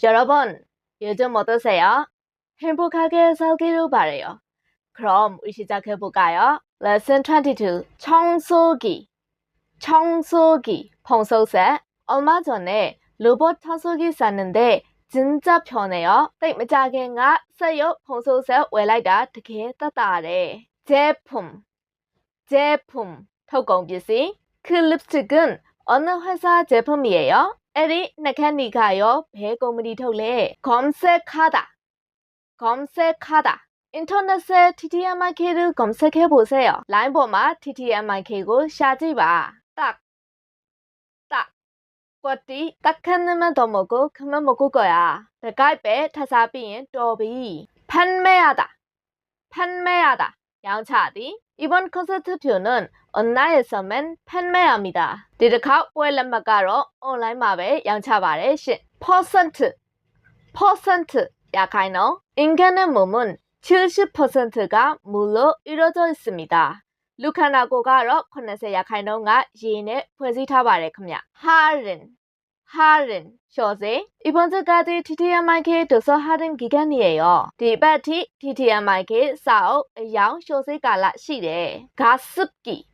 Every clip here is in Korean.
여러분, 요즘 어떠세요? 행복하게 살기를 바래요. 그럼 우리 시작해볼까요? Lesson 22. 청소기, 평소새. 얼마 전에 로봇 청소기 샀는데 진짜 편해요. 땡မကြခင်က စက်ရုပ် 평소새 ဝယ်လိုက်တာ တကယ် 따뜻하래. 제품,ထုတ်ကုန်ပစ္စည်း. 그 립스틱은 어느 회사 제품이에요? 에리 네칸니가요. 배 고무리ထုတ်လဲ. 검색하다. 인터넷에 TTMIK를 검색해보세요. 라인보마 TTMIK고 샤지바. 딱. 꽈띠 딱하는만 더 먹고 그만 먹을 거야. 대가입에 타사비엔 또비. 판매하다. 양차디. 이번 콘서트표는 온라인에서만 판매합니다. 디드카 웰렛마가로 온라인마베 양차바레 신. 퍼센트. 약하이노. 인간의 몸은 70%가 물로 이루어져 있습니다. 루카나고가로 코네세 약하이노가 예인에ဖွဲ့စည်းထားပါတယ် 큽니다. 할인, 쇼세. 이번 주까지 TTMIK 도서 할인 기간이에요. 디바티 TTMIK 사업 양 쇼세 갈라 시래. 가습기.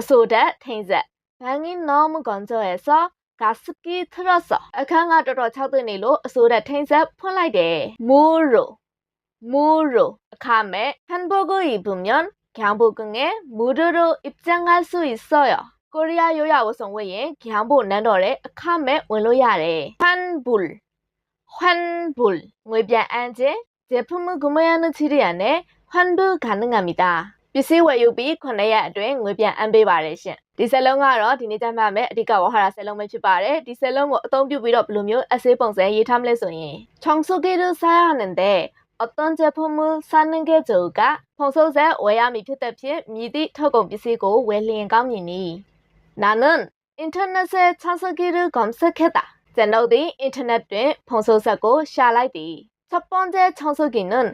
소다 탱자. 방이 너무 건조해서 가습기 틀었어.အခန်းက တော်တော် ခြောက်သွင်းနေလို့ 소다 탱자 ဖွင့်လိုက်တယ်. 무로.အခမဲ့ 한복을 입으면 경복궁에 무료로 입장할 수 있어요. 코리아 요야 옷송 외에 경복 난도에အခမဲ့ ဝင်လို့ရတယ်. 환불. 외변안제 제품을 구매하는 지리안에 환불 가능합니다.ပစ္စည်း ဝယ်ယူပြီး 9ရက်အတွင်း ငွေပြန်အမ်းပေးပါတယ်ရှင်. ဒီစက်လုံးကတော့ ဒီနေ့ကျမှမယ် အဓိက ဝါဟာရ စက်လုံးပဲ ဖြစ်ပါတယ်. ဒီစက်လုံးကို အသုံးပြုပြီးတော့ ဘယ်လိုမျိုး essay ပုံစံရေးထားမလဲဆိုရင် 청소기를 사야 하는데 어떤 제품을 사는 게 좋을까? 평소새 외야미ဖြစ်တဲ့ဖြင့် 미디 토공비시고 웰리엔감이니. 나는 인터넷에 청소기를 검색했다. 제너디 인터넷에 평소새고 샤라이디. 첫 번째 청소기는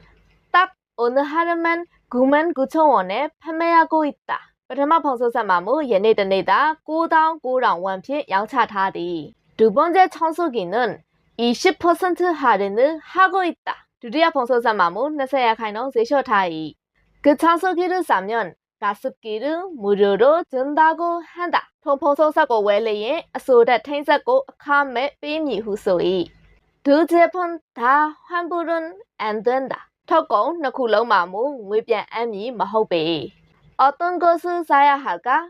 딱 어느 하루만 99,000원에 판매하고 있다.ပထမ 평소새마무 얘네들네다 9,900원 양차타디. 두 번째 청소기는 20% 할인을 하고 있다. 드디어 평소새마무 20% 세쇼타이. 그 청소기를 사면 가습기를 무료로 준다고 한다. 평소새고 외래에 소다 탱자고 카메 삐미 후소이. 두 제품 다 환불은 안 된다. 토공 2ခုလုံး마무 웹변암이 마호베. 어떤 것을 사야 할까?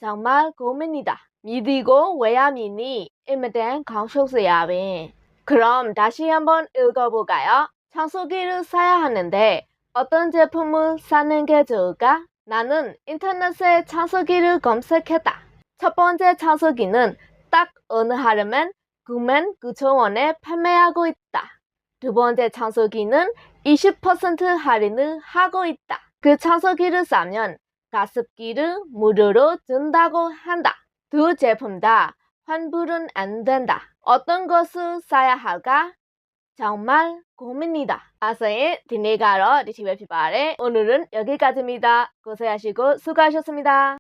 정말 고민이다. 미디고 외야미니 이메덴 강쇼스야빈. 그럼 다시 한번 읽어볼까요? 청소기를 사야 하는데 어떤 제품을 사는 게 좋을까? 나는 인터넷에 청소기를 검색했다. 첫 번째 청소기는 딱 어느 하루만 99,000원에 판매하고 있다. 두 번째 청소기는 20% 할인을 하고 있다. 그 청소기를 사면 가습기를 무료로 준다고 한다. 두 제품 다 환불은 안 된다. 어떤 것을 사야 할까? 정말 고민이다. 아서의 디네가러 디티베 피바레. 오늘은 여기까지입니다. 고생하시고 수고하셨습니다.